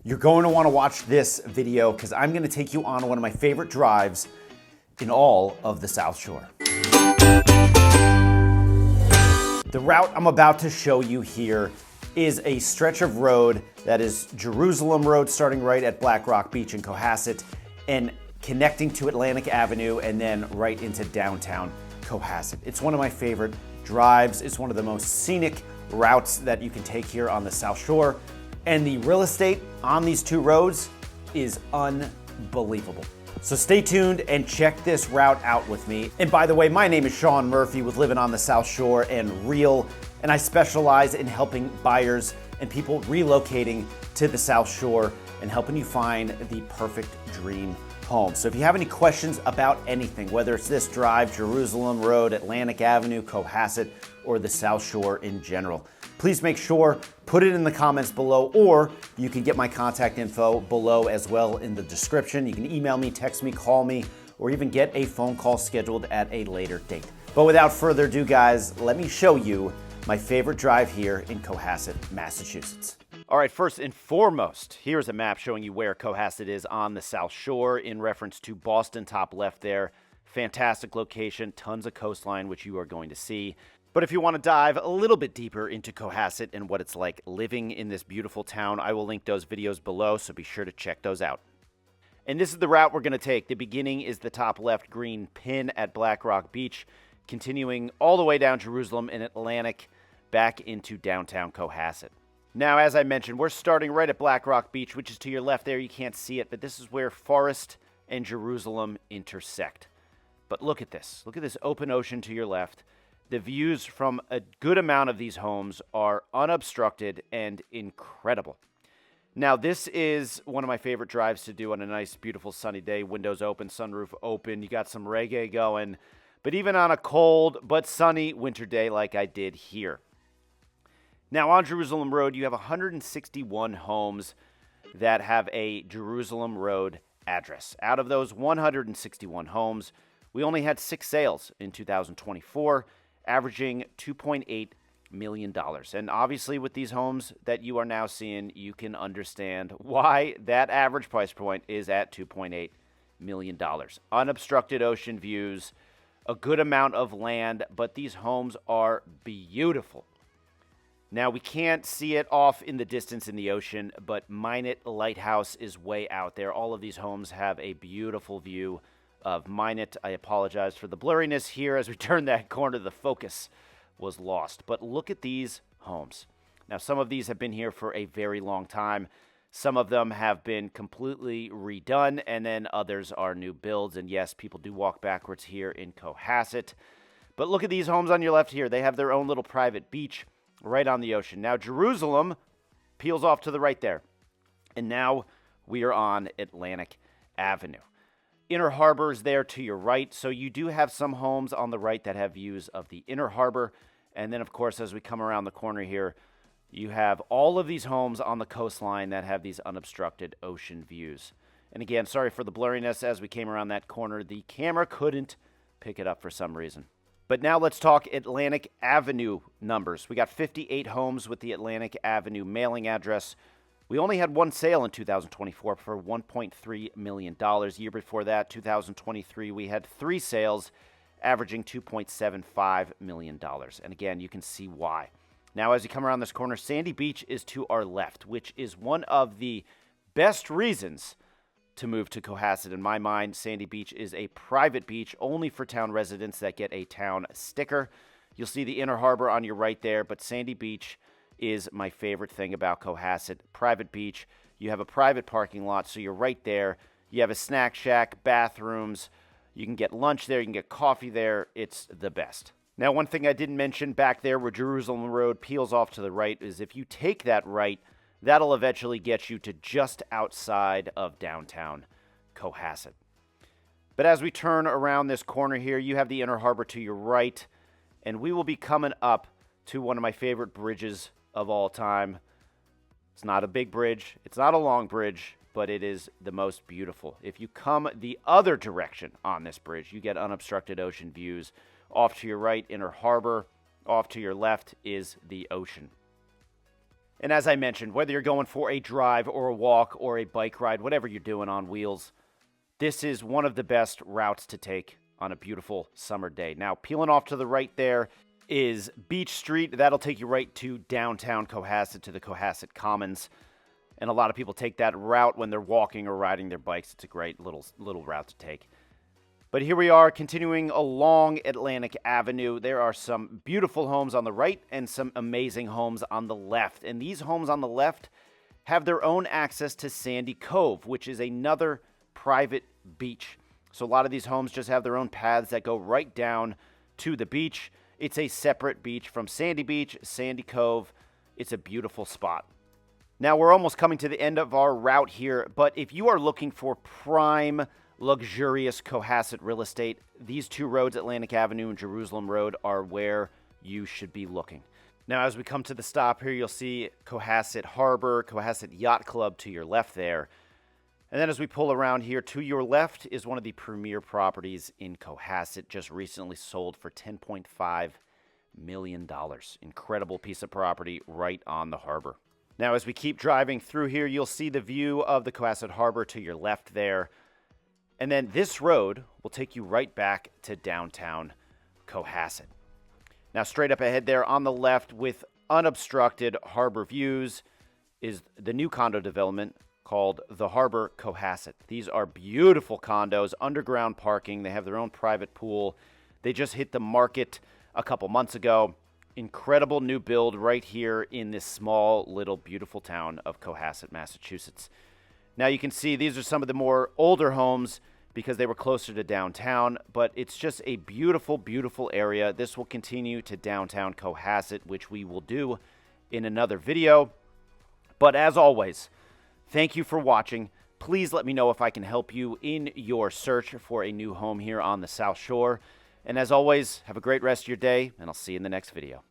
You're going to want to watch this video because I'm going to take you on one of my favorite drives in all of the South Shore. The route I'm about to show you here is a stretch of road that is Jerusalem Road, starting right at Black Rock Beach in Cohasset and connecting to Atlantic Avenue and then right into downtown Cohasset. It's one of my favorite drives. It's one of the most scenic routes that you can take here on the South Shore. And the real estate on these two roads is unbelievable. So stay tuned and check this route out with me. And by the way, my name is Sean Murphy with Living on the South Shore and Real, and I specialize in helping buyers and people relocating to the South Shore and helping you find the perfect dream home. So if you have any questions about anything, whether it's this drive, Jerusalem Road, Atlantic Avenue, Cohasset, or the South Shore in general, please make sure, put it in the comments below, or you can get my contact info below as well in the description. You can email me, text me, call me, or even get a phone call scheduled at a later date. But without further ado, guys, let me show you my favorite drive here in Cohasset, Massachusetts. All right, first and foremost, here's a map showing you where Cohasset is on the South Shore in reference to Boston, top left there. Fantastic location, tons of coastline, which you are going to see. But if you want to dive a little bit deeper into Cohasset and what it's like living in this beautiful town, I will link those videos below, so be sure to check those out. And this is the route we're going to take. The beginning is the top left green pin at Black Rock Beach, continuing all the way down Jerusalem and Atlantic back into downtown Cohasset. Now, as I mentioned, we're starting right at Black Rock Beach, which is to your left there. You can't see it, but this is where Forest and Jerusalem intersect. But look at this. Look at this open ocean to your left. The views from a good amount of these homes are unobstructed and incredible. Now, this is one of my favorite drives to do on a nice, beautiful sunny day. Windows open, sunroof open. You got some reggae going. But even on a cold but sunny winter day like I did here. Now, on Jerusalem Road, you have 161 homes that have a Jerusalem Road address. Out of those 161 homes, we only had 6 sales in 2024. Averaging $2.8 million. And obviously with these homes that you are now seeing, you can understand why that average price point is at $2.8 million. Unobstructed ocean views, a good amount of land, but these homes are beautiful. Now, we can't see it off in the distance in the ocean, but Minot Lighthouse is way out there. All of these homes have a beautiful view of Minot. I apologize for the blurriness here. As we turned that corner, the focus was lost. But look at these homes. Now, some of these have been here for a very long time. Some of them have been completely redone, and then others are new builds. And yes, people do walk backwards here in Cohasset. But look at these homes on your left here. They have their own little private beach right on the ocean. Now, Jerusalem peels off to the right there. And now we are on Atlantic Avenue. Inner Harbor is there to your right, so you do have some homes on the right that have views of the Inner Harbor. And then, of course, as we come around the corner here, you have all of these homes on the coastline that have these unobstructed ocean views. And again, sorry for the blurriness as we came around that corner. The camera couldn't pick it up for some reason. But now let's talk Atlantic Avenue numbers. We got 58 homes with the Atlantic Avenue mailing address. We only had one sale in 2024 for $1.3 million. Year before that, 2023, we had 3 sales averaging $2.75 million. And again, you can see why. Now, as you come around this corner, Sandy Beach is to our left, which is one of the best reasons to move to Cohasset. In my mind, Sandy Beach is a private beach only for town residents that get a town sticker. You'll see the Inner Harbor on your right there, but Sandy Beach is my favorite thing about Cohasset. Private beach. You have a private parking lot, so you're right there. You have a snack shack, bathrooms. You can get lunch there. You can get coffee there. It's the best. Now, one thing I didn't mention back there where Jerusalem Road peels off to the right is if you take that right, that'll eventually get you to just outside of downtown Cohasset. But as we turn around this corner here, you have the Inner Harbor to your right, and we will be coming up to one of my favorite bridges of all time. It's not a big bridge. It's not a long bridge, but it is the most beautiful. If you come the other direction on this bridge, you get unobstructed ocean views. Off to your right, Inner Harbor. Off to your left is the ocean. And as I mentioned, whether you're going for a drive or a walk or a bike ride, whatever you're doing on wheels, this is one of the best routes to take on a beautiful summer day. Now, peeling off to the right there is Beach Street. That'll take you right to downtown Cohasset, to the Cohasset Commons. And a lot of people take that route when they're walking or riding their bikes. It's a great little route to take. But here we are continuing along Atlantic Avenue. There are some beautiful homes on the right and some amazing homes on the left. And these homes on the left have their own access to Sandy Cove, which is another private beach. So a lot of these homes just have their own paths that go right down to the beach. It's a separate beach from Sandy Beach, Sandy Cove. It's a beautiful spot. Now we're almost coming to the end of our route here, but if you are looking for prime, luxurious Cohasset real estate, these two roads, Atlantic Avenue and Jerusalem Road, are where you should be looking. Now, as we come to the stop here, you'll see Cohasset Harbor, Cohasset Yacht Club to your left there. And then as we pull around here, to your left is one of the premier properties in Cohasset, just recently sold for $10.5 million. Incredible piece of property right on the harbor. Now, as we keep driving through here, you'll see the view of the Cohasset Harbor to your left there. And then this road will take you right back to downtown Cohasset. Now, straight up ahead there on the left with unobstructed harbor views is the new condo development called the Harbor Cohasset. These are beautiful condos, underground parking. They have their own private pool. They just hit the market a couple months ago. Incredible new build right here in this small, little, beautiful town of Cohasset, Massachusetts. Now you can see these are some of the more older homes because they were closer to downtown, but it's just a beautiful, beautiful area. This will continue to downtown Cohasset, which we will do in another video. But as always, thank you for watching. Please let me know if I can help you in your search for a new home here on the South Shore. And as always, have a great rest of your day, and I'll see you in the next video.